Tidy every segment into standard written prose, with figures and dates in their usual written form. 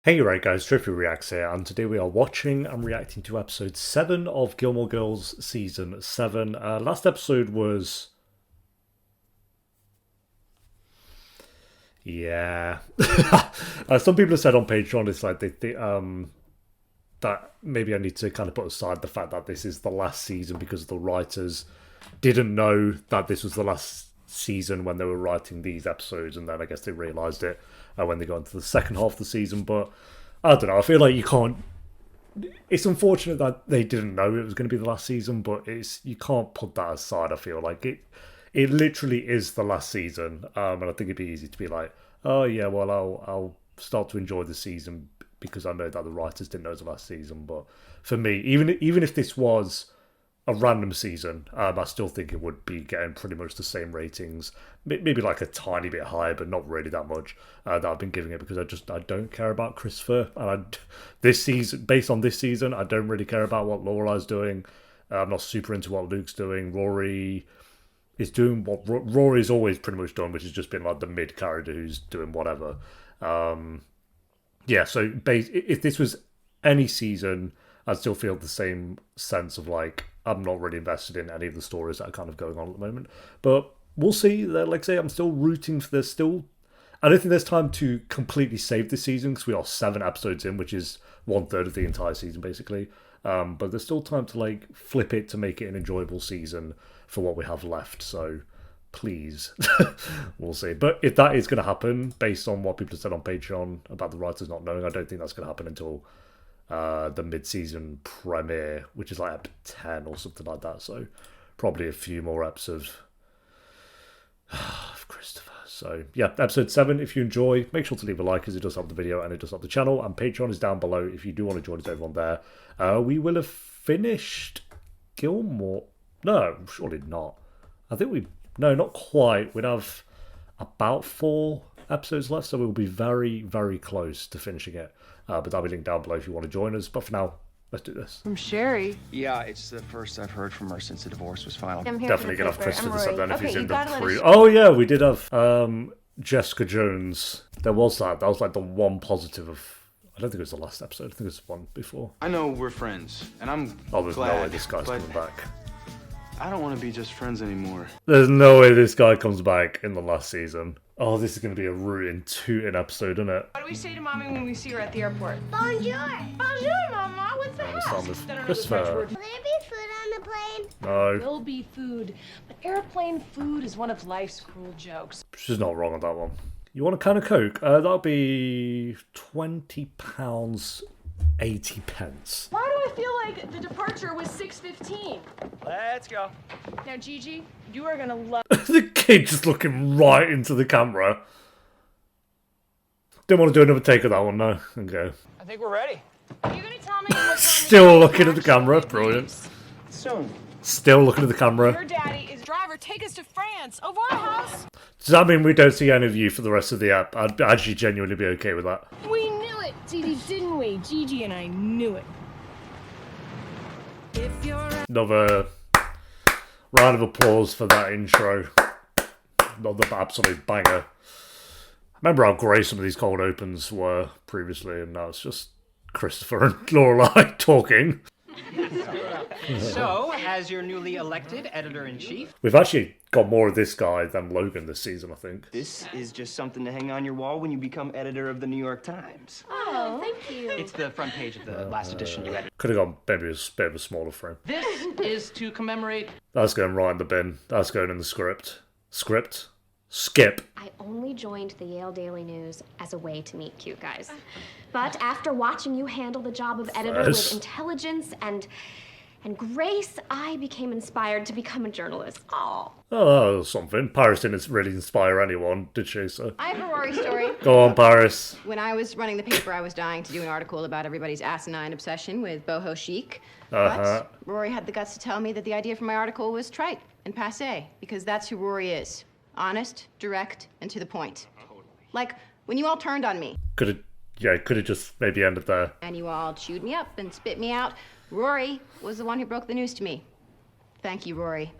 Hey, right guys, Trippy Reacts here, and today we are watching and reacting to episode 7 of Gilmore Girls season 7. Last episode was... yeah. Some people have said on Patreon, it's like that maybe I need to kind of put aside the fact that this is the last season because the writers didn't know that this was the last season when they were writing these episodes, and then I guess they realised it when they got into the second half of the season. But I don't know, I feel like you can't... it's unfortunate that they didn't know it was going to be the last season, but you can't put that aside. I feel like it literally is the last season, and I think it'd be easy to be like, oh yeah, well I'll start to enjoy the season because I know that the writers didn't know it was the last season. But for me, even if this was a random season, I still think it would be getting pretty much the same ratings, maybe like a tiny bit higher, but not really that much that I've been giving it, because I don't care about Christopher, and this season, based on this season, I don't really care about what Lorelai's doing. I'm not super into what Luke's doing. Rory is doing what Rory's always pretty much done, which has just been like the mid character who's doing whatever. Yeah, so if this was any season, I'd still feel the same sense of like, I'm not really invested in any of the stories that are kind of going on at the moment. But we'll see. Like I say, I'm still rooting for this. I don't think there's time to completely save this season because we are 7 episodes in, which is 1/3 of the entire season basically. But there's still time to like flip it to make it an enjoyable season for what we have left. So please, we'll see. But if that is going to happen, based on what people have said on Patreon about the writers not knowing, I don't think that's going to happen until the mid-season premiere, which is like up 10 or something like that. So probably a few more episodes of Christopher. So yeah, episode 7, if you enjoy, make sure to leave a like, as it does help the video and it does help the channel. And Patreon is down below if you do want to join us over on there. We will have finished Gilmore. No, surely not. I think no, not quite. We'd have about 4 episodes left, so we'll be very, very close to finishing it. But that'll be linked down below if you want to join us. But for now, let's do this. From Sherry. Yeah, it's the first I've heard from her since the divorce was final. Definitely gonna have Christopher this up then if he's in the pre. Oh yeah, we did have Jessica Jones. There was that. That was like the one positive of... I don't think it was the last episode. I think it was one before. I know we're friends, and I'm there's glad, no way this guy's coming back. I don't want to be just friends anymore. There's no way this guy comes back in the last season. Oh, this is going to be a rootin' tootin' episode, isn't it? What do we say to Mommy when we see her at the airport? Bonjour! Bonjour, Mama! What's the Start hat? with Christopher. Will there be food on the plane? No. Will be food, but airplane food is one of life's cruel jokes. She's not wrong on that one. You want a can of Coke? That'll be £20, 80 pence. Why do I feel like the departure was 6:15? Let's go. Now, Gigi, you are gonna love... The kid just looking right into the camera. Didn't want to do another take of that one, no. Okay. I think we're ready. Are you gonna tell me what time Still looking at the camera. Brilliant. Soon. Still looking at the camera. Your daddy is driver. Take us to France. Au revoir, house. Does that mean we don't see any of you for the rest of the app? I'd actually genuinely be okay with that. We knew it, Gigi, didn't we? Gigi and I knew it. Another round of applause for that intro. Another absolute banger. I remember how great some of these cold opens were previously, and now it's just Christopher and Lorelai talking. So, as your newly elected editor-in-chief... We've actually got more of this guy than Logan this season, I think. This is just something to hang on your wall when you become editor of the New York Times. Oh, thank you. It's the front page of the last edition you edited. Could have gone maybe a bit of a smaller frame. This is to commemorate... That's going right in the bin. That's going in the script. Script? Skip. I only joined the Yale Daily News as a way to meet cute guys. But after watching you handle the job of editor with intelligence and grace, I became inspired to become a journalist. Oh, that was something. Paris didn't really inspire anyone, did she? So I have a Rory story. go on, Paris. When I was running the paper, I was dying to do an article about everybody's asinine obsession with boho chic. But Rory had the guts to tell me that the idea for my article was trite and passé, because that's who Rory is. Honest, direct, and to the point. Like, when you all turned on me. Could have just maybe ended there. And you all chewed me up and spit me out. Rory was the one who broke the news to me. Thank you, Rory,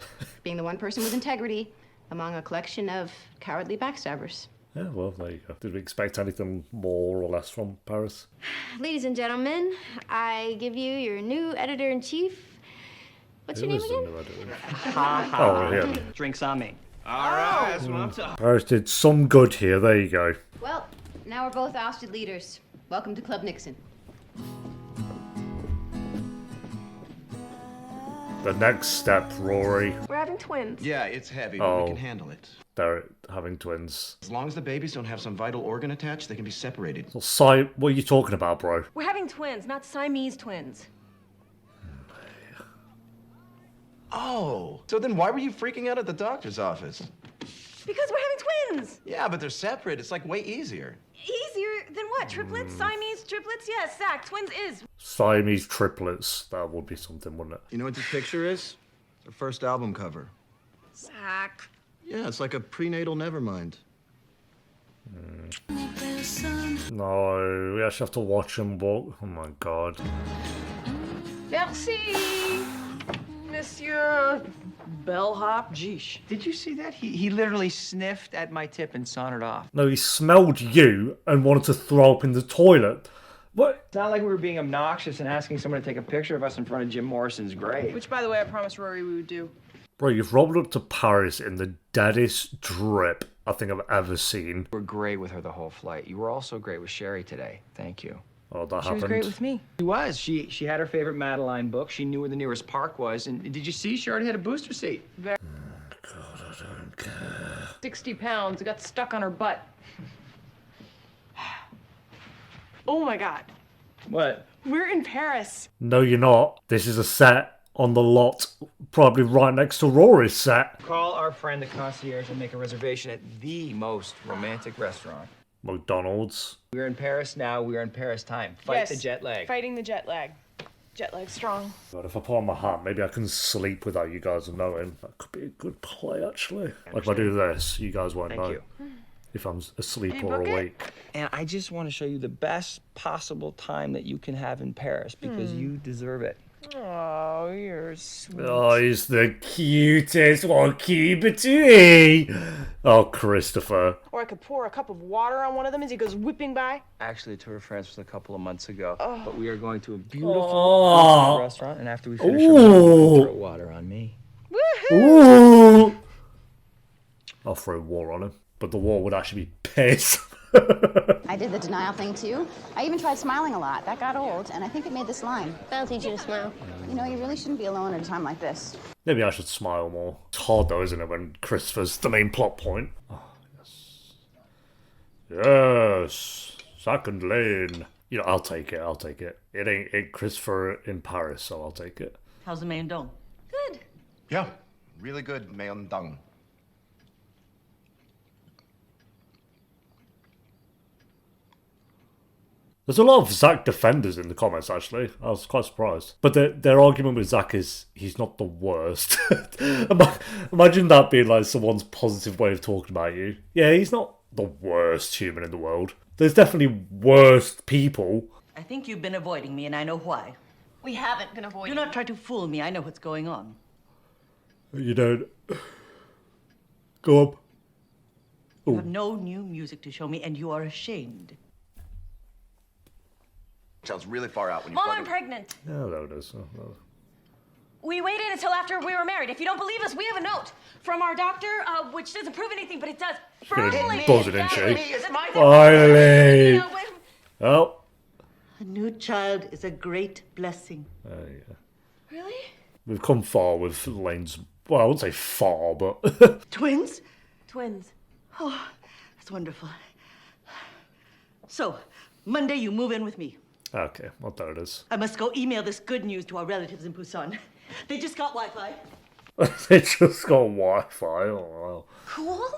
being the one person with integrity among a collection of cowardly backstabbers. Yeah, well, there you go. Did we expect anything more or less from Paris? Ladies and gentlemen, I give you your new editor-in-chief. What's your name again? Oh, yeah. Drinks on me. All right, that's what I'm talking. Paris did some good here. There you go. Well, now we're both ousted leaders. Welcome to Club Nixon. The next step, Rory. We're having twins. Yeah, it's heavy, but Oh. we can handle it. They're having twins. As long as the babies don't have some vital organ attached, they can be separated. So, what are you talking about, bro? We're having twins, not Siamese twins. Oh, so then why were you freaking out at the doctor's office? Because we're having twins. Yeah, but they're separate. It's like way easier. Easier than what? Triplets? Siamese triplets? Yes, Zach, twins is. Siamese triplets. That would be something, wouldn't it? You know what this picture is? Their first album cover. Zach. Yeah, it's like a prenatal Nevermind. No, we actually have to watch them walk. Oh my god. Merci, Monsieur Bellhop. Geesh. Did you see that? He literally sniffed at my tip and sauntered off. No, he smelled you and wanted to throw up in the toilet. What? It's not like we were being obnoxious and asking someone to take a picture of us in front of Jim Morrison's grave. Which, by the way, I promised Rory we would do. Bro, you've rolled up to Paris in the deadest drip I think I've ever seen. You were great with her the whole flight. You were also great with Sherry today. Thank you. Oh, that She happened. was great with me. She was. She had her favorite Madeline book. She knew where the nearest park was. And did you see? She already had a booster seat. God, I don't care. 60 pounds. It got stuck on her butt. Oh my god. What? We're in Paris. No, you're not. This is a set on the lot, probably right next to Rory's set. Call our friend the concierge and make a reservation at the most romantic restaurant. McDonald's. We're in Paris now. We're in Paris time. Fight the jet lag. Fighting the jet lag. Jet lag strong. God, if I put on my hat, maybe I can sleep without you guys knowing. That could be a good play, actually. Like if I do this, you guys won't know you. if I'm asleep Did you or book it? awake. And I just want to show you the best possible time that you can have in Paris because you deserve it. Oh, you're sweet. Oh, he's the cutest. What cutie? Oh, Christopher. Or I could pour a cup of water on one of them as he goes whipping by. Actually, the tour of France was a couple of months ago. But we are going to a beautiful Oh. restaurant, and after we finish, we're going to throw water on me. Ooh. I'll throw war on him, but the war would actually be piss. I did the denial thing too. I even tried smiling a lot. That got old, and I think it made this line. That'll teach you to smile. You know, you really shouldn't be alone at a time like this. Maybe I should smile more. It's hard though, isn't it, when Christopher's the main plot point? Oh, yes. Yes. Second lane. You know, I'll take it. It ain't Christopher in Paris, so I'll take it. How's the main dong? Good. Yeah, really good, Mayon Dang. There's a lot of Zach defenders in the comments, actually. I was quite surprised. But their argument with Zach is he's not the worst. Imagine that being like someone's positive way of talking about you. Yeah, he's not the worst human in the world. There's definitely worst people. I think you've been avoiding me, and I know why. We haven't been avoiding. Do not try to fool me. I know what's going on. You don't. Go up. You have no new music to show me, and you are ashamed. Sounds really far out when you Mom, plug I'm it. pregnant. Oh, there it is. Oh. We waited until after we were married. If you don't believe us, we have a note from our doctor, which doesn't prove anything, but it does firmly. Buzz it in, Shay. It's my Finally. Oh. A new child is a great blessing. Yeah. Really? We've come far with Lane's. Well, I wouldn't say far, but. Twins? Twins. Oh, that's wonderful. So, Monday you move in with me. Okay, well, there it is. I must go email this good news to our relatives in Busan. They just got Wi-Fi. They just got Wi-Fi. Oh, wow. Cool?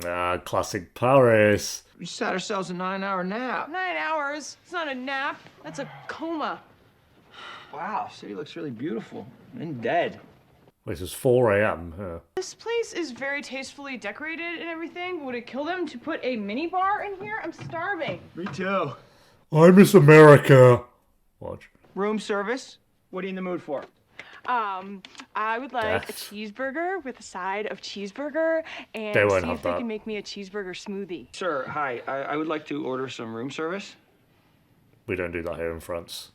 Ah, classic Paris. We sat ourselves a 9-hour nap. 9 hours. It's not a nap. That's a coma. Wow, city looks really beautiful and dead. This is 4 a.m. Yeah. This place is very tastefully decorated and everything. Would it kill them to put a mini bar in here? I'm starving. Me too. I miss America. Watch. Room service? What are you in the mood for? I would like a cheeseburger with a side of cheeseburger, and They won't see have if they that. can make me a cheeseburger smoothie. Sir, hi. I would like to order some room service. We don't do that here in France.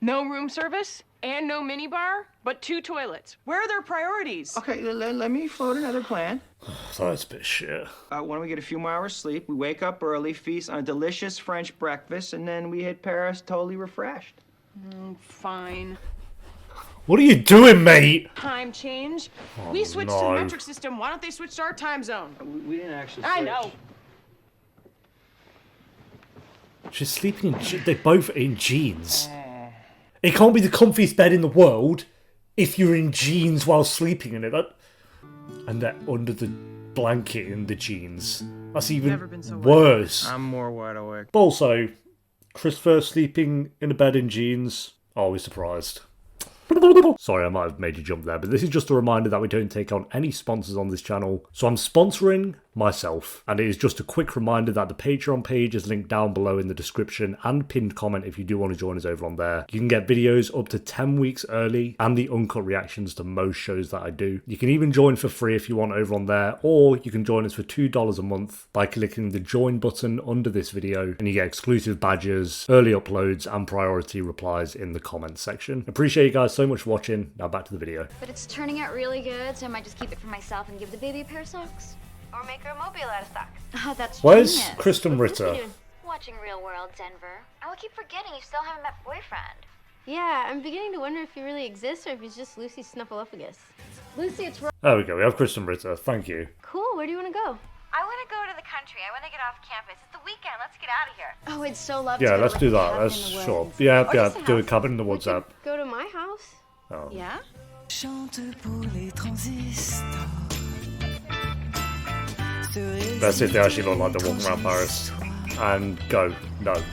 No room service and no minibar, but 2 toilets. Where are their priorities? Okay, let me float another plan. That's a bit shit. Why don't we get a few more hours sleep? We wake up early, feast on a delicious French breakfast, and then we hit Paris totally refreshed. Fine. What are you doing, mate? Time change. Oh, We switched to no. the metric system. Why don't they switch to our time zone? We didn't actually. I switch. know. She's sleeping in... They're both in jeans. It can't be the comfiest bed in the world if you're in jeans while sleeping in it. And they're under the blanket in the jeans. That's even worse. I'm more wide awake. But also, Christopher sleeping in a bed in jeans. Always surprised. Sorry, I might have made you jump there, but this is just a reminder that we don't take on any sponsors on this channel. So I'm sponsoring myself, and it is just a quick reminder that the Patreon page is linked down below in the description and pinned comment if you do want to join us over on there. You can get videos up to 10 weeks early and the uncut reactions to most shows that I do. You can even join for free if you want over on there, or you can join us for $2 a month by clicking the join button under this video, and you get exclusive badges, early uploads, and priority replies in the comments section. Appreciate you guys so much for watching. Now back to the video. But it's turning out really good, so I might just keep it for myself and give the baby a pair of socks. Or make her a mobile out of socks. Oh, that's Where's genius. Kristen Ritter? Watching Real World, Denver. I will keep forgetting you still haven't met boyfriend. Yeah, I'm beginning to wonder if he really exists or if he's just Lucy Snuffleupagus. Lucy, it's There we go, we have Kristen Ritter, thank you. cool. Where do you want to go? I want to go to the country. I want to get off campus. It's the weekend. Let's get out of here. Oh, it's so lovely. Yeah, let's do that, let's, sure. Yeah, do a cabin in the woods app. Go to my house. Oh. Yeah? Let's see if they actually look like they're walking around Paris. And go. No. Did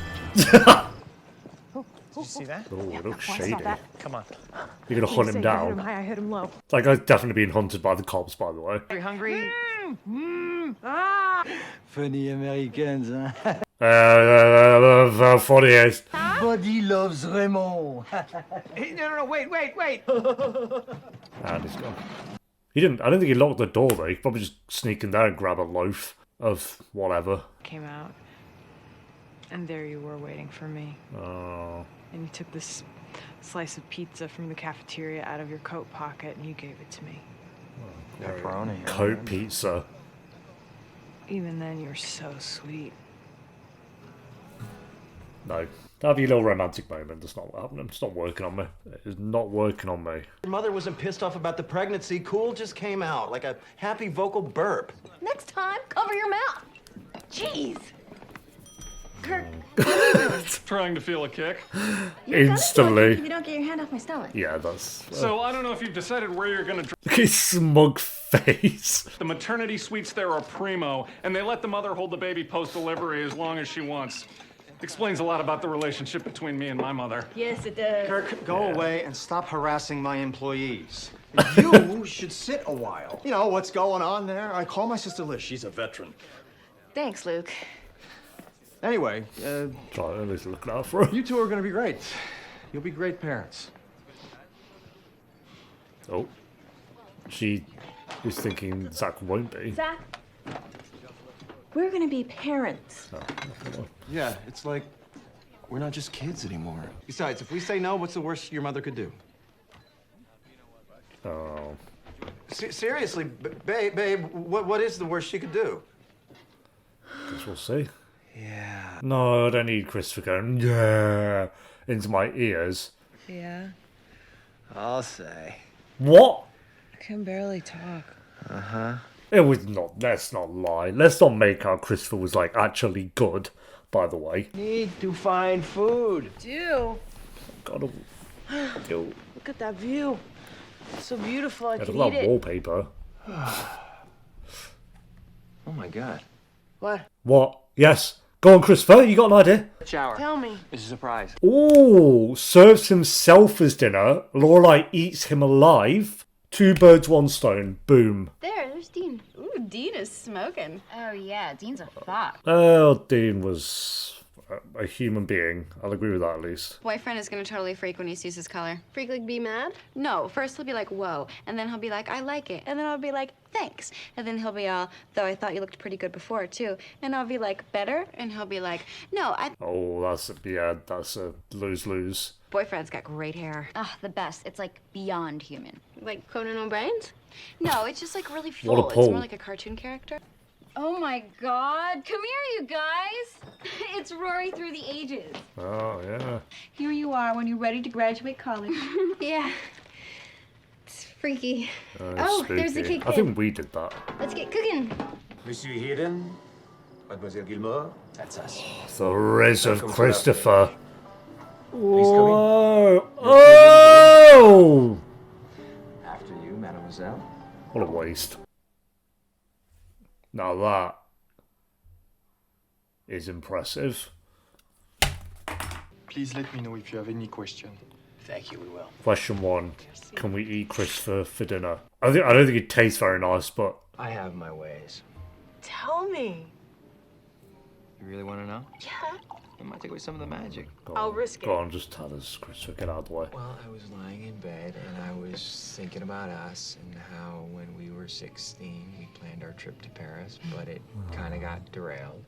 you see that? Oh, it looks shady. Come on. You're gonna hunt him down. I hit him low. That guy's definitely being hunted by the cops, by the way. Are you hungry? Funny Americans, huh? Funny is. Buddy loves Raymond. Hey, no, wait. And he's gone. He didn't. I don't think he locked the door though. He could probably just sneak in there and grab a loaf of whatever. Came out, and there you were waiting for me. Oh. And you took this slice of pizza from the cafeteria out of your coat pocket and you gave it to me. Pepperoni. Coat pizza. Even then, you're so sweet. No. That'd be a little romantic moment. That's not what happened. It's not working on me. It is not working on me. Your mother wasn't pissed off about the pregnancy. Cool just came out, like a happy vocal burp. Next time, cover your mouth. Jeez. Kirk, Trying to feel a kick. Instantly. if you don't get your hand off my stomach. Yeah, that's... So I don't know if you've decided where you're gonna. Look at his smug face. The maternity suites there are primo, and they let the mother hold the baby post-delivery as long as she wants. Explains a lot about the relationship between me and my mother. Yes, it does. Kirk, go away and stop harassing my employees. You should sit a while. You know, what's going on there? I call my sister Liz. She's a veteran. Thanks, Luke. Anyway, Try at least looking out for her. you two are gonna be great. You'll be great parents. Oh. She is thinking Zach won't be. Zach, we're gonna be parents. Yeah, it's like we're not just kids anymore. Besides, if we say no, what's the worst your mother could do? Oh. Seriously, babe, what is the worst she could do? Guess we'll see. Yeah. No, I don't need Christopher going, yeah, into my ears. Yeah, I'll say. What? I can barely talk. It was not, let's not lie. Let's not make out Christopher was, like, actually good, by the way. Need to find food. Do. Gotta... Yo. Look at that view. It's so beautiful, I Yeah, can look eat at that it. wallpaper. Oh my God. What? What? Yes. Go on, Christopher, you got an idea? Shower. Tell me. It's a surprise. Ooh, serves himself as dinner. Lorelai eats him alive. 2 birds, 1 stone. Boom. There's Dean. Ooh, Dean is smoking. Oh, yeah, Dean's a thought. Oh, Dean was a human being. I'll agree with that at least. Boyfriend is gonna totally freak when he sees his color. Freak, like, be mad? No, first he'll be like, whoa, and then he'll be like, I like it, and then I'll be like, thanks, and then he'll be all, though I thought you looked pretty good before too, and I'll be like, better, and he'll be like, no, Oh, that's a lose-lose. Boyfriend's got great hair. Ah, the best. It's like beyond human. Like Conan O'Brien's? No, it's just like really What a full. It's pull. more like a cartoon character. Oh my God. Come here, you guys. It's Rory through the ages. Oh, yeah. Here you are when you're ready to graduate college. Yeah. It's freaky. Oh, there's the spooky. cake. I think we did that. Let's get cooking. Monsieur Hayden, Mademoiselle Gilmore, that's us. The Res of Christopher. Whoa! Oh! After you, mademoiselle. What a waste. Now that is impressive. Please let me know if you have any question. Thank you, we will. Question 1. Can we eat Christopher for dinner? I don't think it tastes very nice, but... I have my ways. Tell me. You really want to know? Yeah. It might take away some of the magic. I'll risk it. Go on, just tell us, Christopher. Get out of the way. Well, I was lying in bed and I was thinking about us and how when we were 16 we planned our trip to Paris, but it kind of got derailed.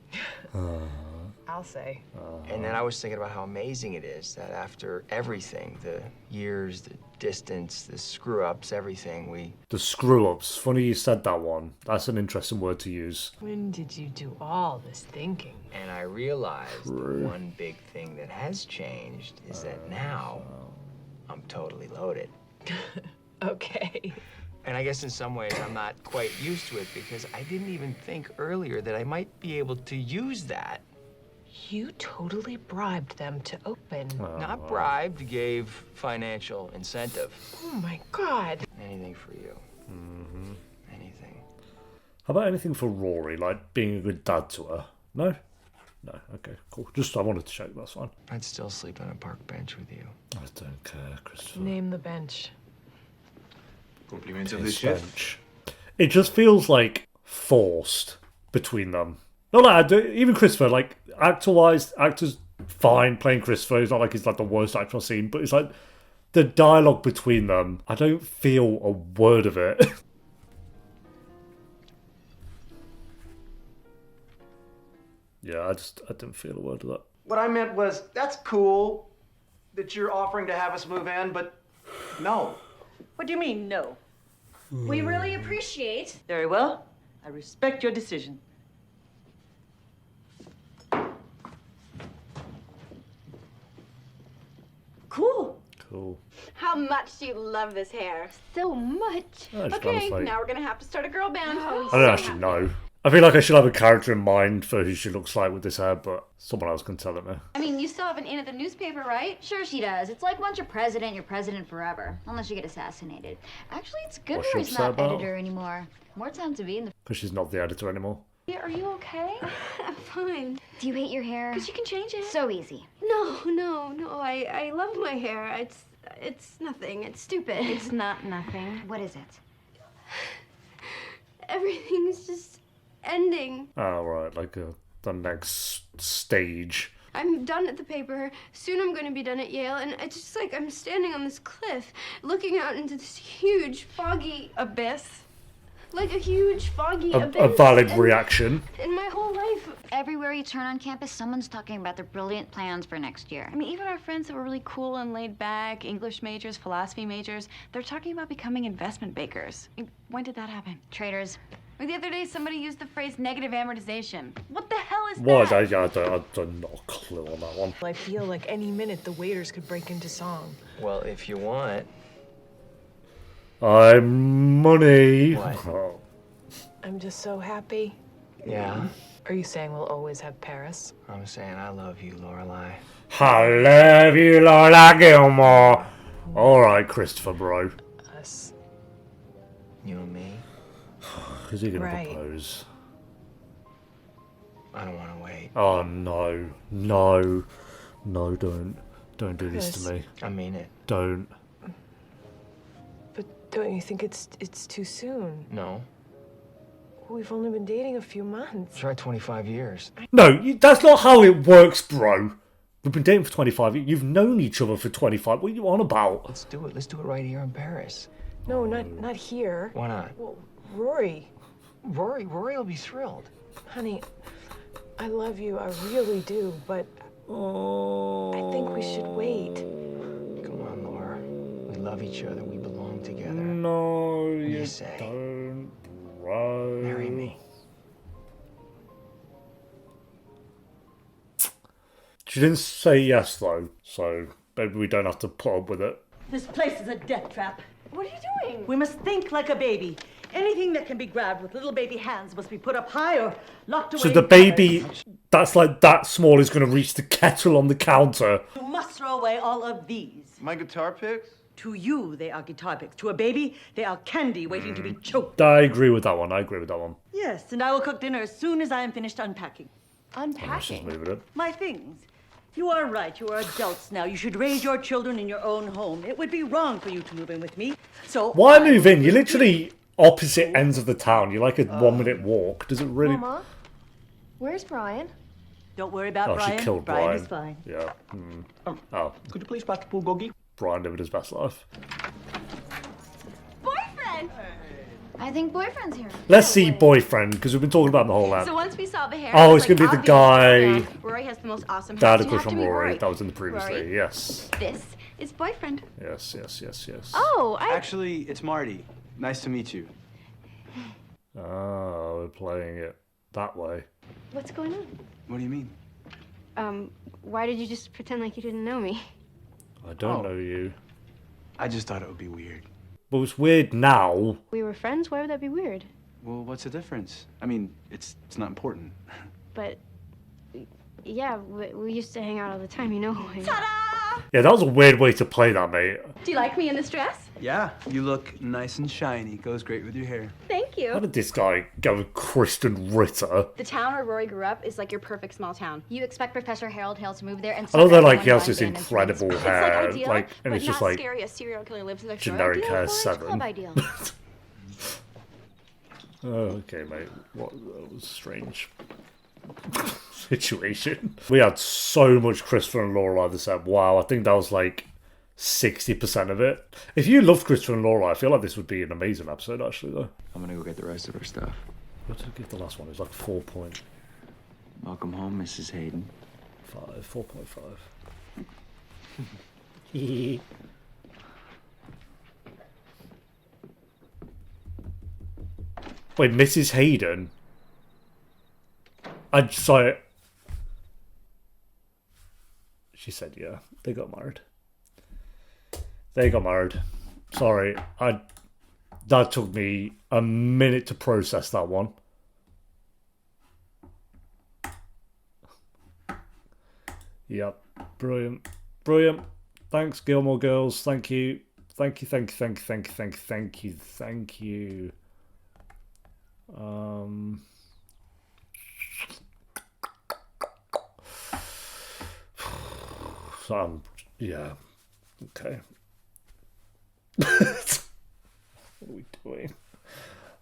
I'll say. And then I was thinking about how amazing it is that after everything, the years, the distance, the screw-ups, everything, The screw-ups. Funny you said that one. That's an interesting word to use. When did you do all this thinking? And I realized the one big thing that has changed is that now I'm totally loaded. Okay. And I guess in some ways I'm not quite used to it because I didn't even think earlier that I might be able to use that. You totally bribed them to open. Not bribed, gave financial incentive. Oh my God. Anything for you. Anything. How about anything for Rory, like being a good dad to her? No? No, okay, cool. Just, I wanted to check, that's fine. I'd still sleep on a park bench with you. I don't care, Christopher. Name the bench. Compliments His bench. It just feels like forced between them. Not like even Christopher, like actor-wise, actor's fine playing Christopher. It's not like he's like the worst actor I've seen, but it's like the dialogue between them. I don't feel a word of it. Yeah, I didn't feel a word of that. What I meant was, that's cool that you're offering to have us move in, but no. What do you mean, no? We really appreciate. Very well. I respect your decision. Cool. Cool. How much do you love this hair? So much. Oh, it's Okay, kinda like- now we're gonna have to start a girl band. I don't actually know. I feel like I should have a character in mind for who she looks like with this hair, but someone else can tell it me. I mean, you still have an in at the newspaper, right? Sure she does. It's like once you're president forever. Unless you get assassinated. Actually, it's good What's she Rory's upset not about? editor anymore. More time to be in the... Because she's not the editor anymore. Are you okay? I'm fine. Do you hate your hair? Because you can change it. So easy. No. I love my hair. It's nothing. It's stupid. It's not nothing. What is it? Everything's just ending. Oh, right, like the next stage. I'm done at the paper. Soon I'm going to be done at Yale, and it's just like I'm standing on this cliff, looking out into this huge, foggy abyss. Like a huge, foggy abyss. A valid reaction. In my whole life. Everywhere you turn on campus, someone's talking about their brilliant plans for next year. I mean, even our friends that were really cool and laid back, English majors, philosophy majors, they're talking about becoming investment bankers. When did that happen? Traders. Like the other day, somebody used the phrase negative amortization. What the hell is What? that? I don't know a clue on that one. I feel like any minute the waiters could break into song. Well, if you want. I'm money. What? Oh. I'm just so happy. Yeah? Are you saying we'll always have Paris? I'm saying I love you, Lorelai. I love you, Lorelai Gilmore. Alright, Christopher, bro. Us. You and me. Is he going Right. to propose? I don't want to wait. Oh, no. No. No, don't. Don't do this Chris. to me. I mean it. Don't. But don't you think it's too soon? No. We've only been dating a few months. Try 25 years. No, that's not how it works, bro. We've been dating for 25 years. You've known each other for 25. What are you on about? Let's do it. Let's do it right here in Paris. No, not here. Why not? Well, Rory. Rory will be thrilled. Honey, I love you. I really do, but I think we should wait. Come on, Laura. We love each other. We belong together. No, What do you you say? don't, bro. Marry me. She didn't say yes, though, so maybe we don't have to put up with it. This place is a death trap. What are you doing? We must think like a baby. Anything that can be grabbed with little baby hands must be put up high or locked away. So the baby that's like that small is going to reach the kettle on the counter. You must throw away all of these. My guitar picks? To you, they are guitar picks. To a baby, they are candy waiting to be choked. I agree with that one. Yes, and I will cook dinner as soon as I am finished unpacking. Let's just move it up. My things. You are right. You are adults now. You should raise your children in your own home. It would be wrong for you to move in with me. So Why move in? You're literally opposite ends of the town. You're like a 1 minute walk. Does it really? Mama, where's Brian? Don't worry about Oh, Brian. she killed Brian Brian. is fine. Yeah. Oh. Could you please pass the bulgogi? Brian living his best life. Boyfriend! I think boyfriend's here. Let's see boyfriend, because we've been talking about him the whole So app. once we saw the hair, Oh, I it's was going to like, be the obvious. guy. Rory has the most awesome That had house. a You crush have on to meet Rory. That was in the previous Rory. day. Yes. This is boyfriend. Yes. Oh, Actually, it's Marty. Nice to meet you. Oh, we're playing it that way. What's going on? What do you mean? Why did you just pretend like you didn't know me? I don't know you. I just thought it would be weird. Well, it's weird now. We were friends? Why would that be weird? Well, what's the difference? I mean, it's not important. But, yeah, we used to hang out all the time, you know. Yeah, that was a weird way to play that, mate. Do you like me in this dress? Yeah, you look nice and shiny. Goes great with your hair. Thank you. How did this guy go with Kristen Ritter? The town where Rory grew up is like your perfect small town. You expect Professor Harold Hale to move there and I know that, like, everyone he has blind this abandoned incredible twins? hair, ideal, like, and but it's just not like scary. A serial killer lives next door. generic hair Club 7. ideal. Oh, okay, mate. That was a strange situation. We had so much Christopher and Lorelai this episode. Wow, I think that was like 60% of it. If you loved Christopher and Lorelai, I feel like this would be an amazing episode, actually, though. I'm gonna go get the rest of our stuff. What did I give the last one? It was like 4 point. Welcome home, Mrs. Hayden. 4.5. Wait, Mrs. Hayden? I saw it. She said, yeah, they got married. Sorry, that took me a minute to process that one. Yep, brilliant. Thanks, Gilmore girls. Thank you. Yeah. Okay.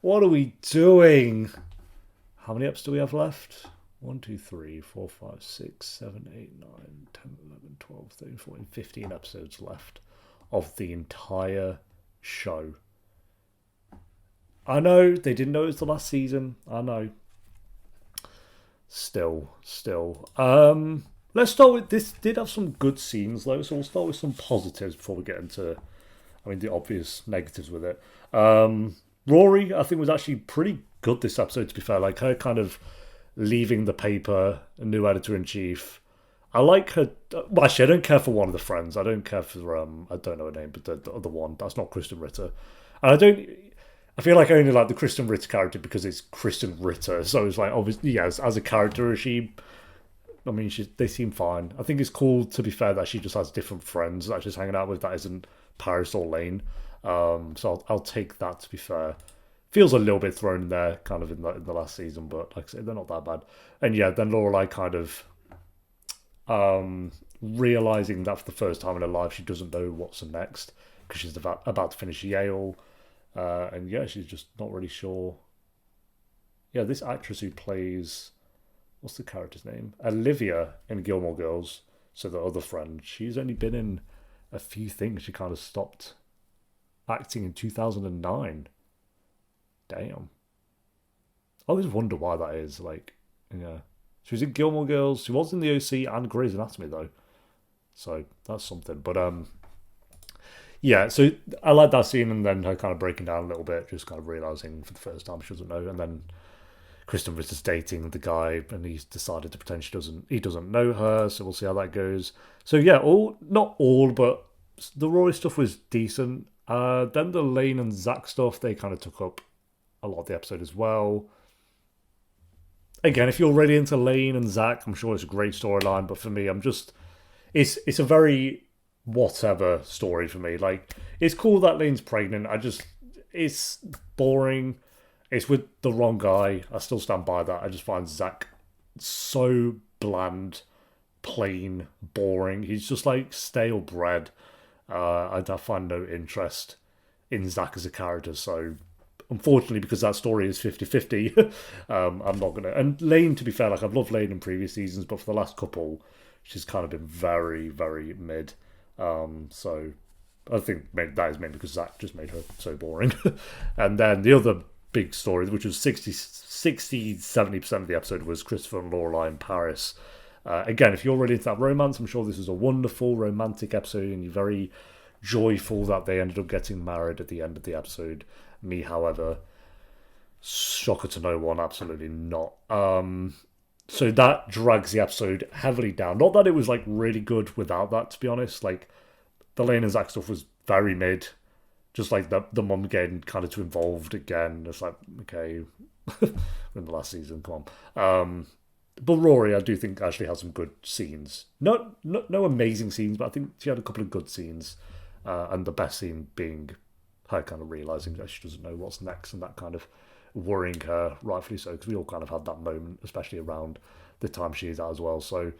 What are we doing? How many eps do we have left? 1, 2, 3, 4, 5, 6, 7, 8, 9, 10, 11, 12, 13, 14, 15 episodes left of the entire show. I know they didn't know it was the last season. I know. Still. Let's start with this. Did have some good scenes though, so we'll start with some positives before we get into, the obvious negatives with it. Rory, I think, was actually pretty good this episode, to be fair. Like, her kind of leaving the paper, a new editor-in-chief. I like her. Well, actually, I don't care for one of the friends. I don't care for, I don't know her name, but the other one. That's not Kristen Ritter. And I feel like I only like the Kristen Ritter character because it's Kristen Ritter. So it's like, obviously, yes, as a character, they seem fine. I think it's cool, to be fair, that she just has different friends that she's hanging out with that isn't Paris or Lane. So I'll take that, to be fair. Feels a little bit thrown in there, kind of in the last season, but like I said, they're not that bad. And yeah, then Lorelai kind of realizing that for the first time in her life, she doesn't know what's next because she's about to finish Yale. And yeah, she's just not really sure Yeah, this actress who plays, what's the character's name? Olivia in Gilmore Girls. So the other friend, she's only been in a few things. She kind of stopped acting in 2009. Damn. I always wonder why that is. Like, yeah. She was in Gilmore Girls. She was in the OC and Grey's Anatomy, though. So that's something. But, yeah, so I like that scene, and then her kind of breaking down a little bit, just kind of realising for the first time she doesn't know. And then Kristen Ritter dating the guy, and he's decided to pretend he doesn't know her, so we'll see how that goes. So yeah, not all, but the Rory stuff was decent. Then the Lane and Zach stuff, they kind of took up a lot of the episode as well. Again, if you're really into Lane and Zach, I'm sure it's a great storyline, but for me, it's a very whatever story for me. Like, it's cool that Lane's pregnant. It's boring. It's with the wrong guy. I still stand by that. I just find Zach so bland, plain, boring. He's just like stale bread. I find no interest in Zach as a character. So, unfortunately, because that story is 50-50, I'm not going to... And Lane, to be fair, like, I've loved Lane in previous seasons, but for the last couple, she's kind of been very, very mid. So, I think that is maybe because Zach just made her so boring. And then the other big story, which was 60-70% of the episode, was Christopher and Lorelai in Paris. Again, if you're really into that romance, I'm sure this is a wonderful romantic episode, and you're very joyful that they ended up getting married at the end of the episode. Me, however, shocker to no one, absolutely not. So that drags the episode heavily down. Not that it was like really good without that, to be honest. Like, the Lane and Zach stuff was very mid. Just like the mum getting kind of too involved again. It's like, okay, we're in the last season, come on. But Rory, I do think, actually has some good scenes. No amazing scenes, but I think she had a couple of good scenes. And the best scene being her kind of realising that she doesn't know what's next, and that kind of worrying her, rightfully so, because we all kind of had that moment, especially around the time she is out as well. So,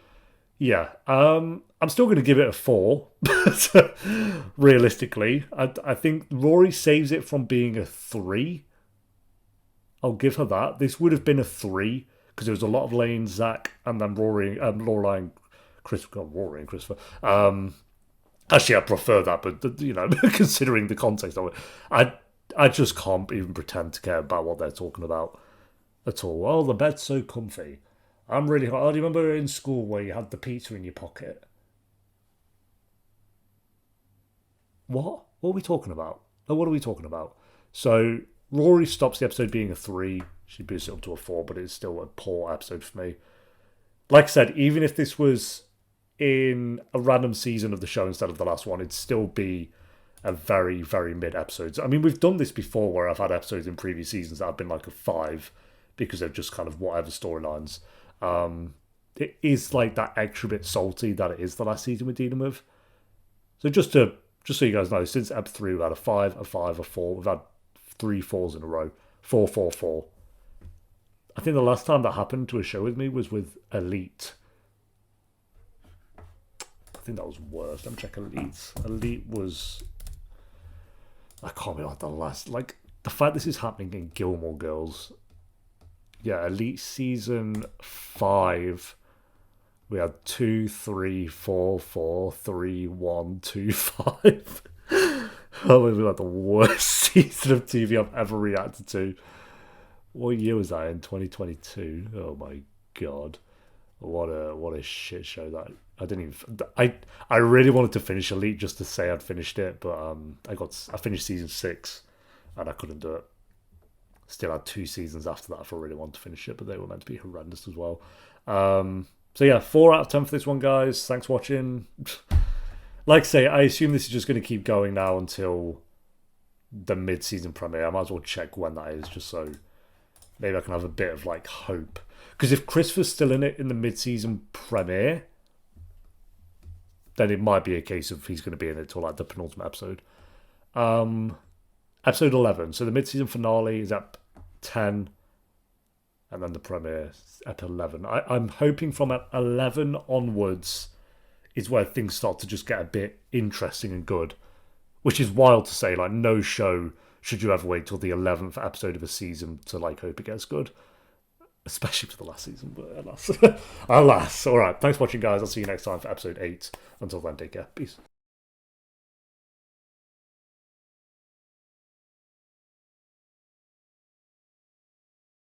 yeah, I'm still going to give it a 4, but realistically, I think Rory saves it from being a 3. I'll give her that. This would have been a 3, because there was a lot of Lane, Zach, and then Rory, Lorelai and Christopher. Rory and Christopher. Actually, I prefer that, but, you know, considering the context of it, I just can't even pretend to care about what they're talking about at all. Oh, the bed's so comfy. I'm really hot. Oh, do you remember in school where you had the pizza in your pocket? What? What are we talking about? Oh, what are we talking about? So, Rory stops the episode being a 3. She boosts it up to a 4, but it's still a poor episode for me. Like I said, even if this was in a random season of the show instead of the last one, it'd still be a very, very mid episodes. I mean, we've done this before where I've had episodes in previous seasons that have been like a 5 because they're just kind of whatever storylines. It is like that extra bit salty that it is the last season we're dealing with. So just so you guys know, since ep 3 we've had a 5, a 5, a 4. We've had 3 4s in a row. 4, 4, 4. I think the last time that happened to a show with me was with Elite. I think that was worse. Let me check Elite. Elite was... I can't be like the last... Like, the fact this is happening in Gilmore Girls... Yeah, Elite Season 5... We had 2, 3, 4, 4, 3, 1, 2, 5. That was like the worst season of TV I've ever reacted to. What year was that in? 2022? Oh my god. What a shit show that. I really wanted to finish Elite just to say I'd finished it, but I finished season 6 and I couldn't do it. Still had 2 seasons after that if I really wanted to finish it, but they were meant to be horrendous as well. So yeah, 4 out of 10 for this one, guys. Thanks for watching. Like I say, I assume this is just going to keep going now until the mid-season premiere. I might as well check when that is, just so maybe I can have a bit of like hope. Because if Christopher's still in it in the mid-season premiere, then it might be a case of he's going to be in it till like the penultimate episode. Episode 11. So the mid-season finale is at 10. And then the premiere is at 11. I'm hoping from at 11 onwards is where things start to just get a bit interesting and good. Which is wild to say. Like, no show should you ever wait till the 11th episode of a season to like hope it gets good. especially for the last season, but alas. Alas. Alright, thanks for watching, guys. I'll see you next time for episode 8. Until then, take care. Peace.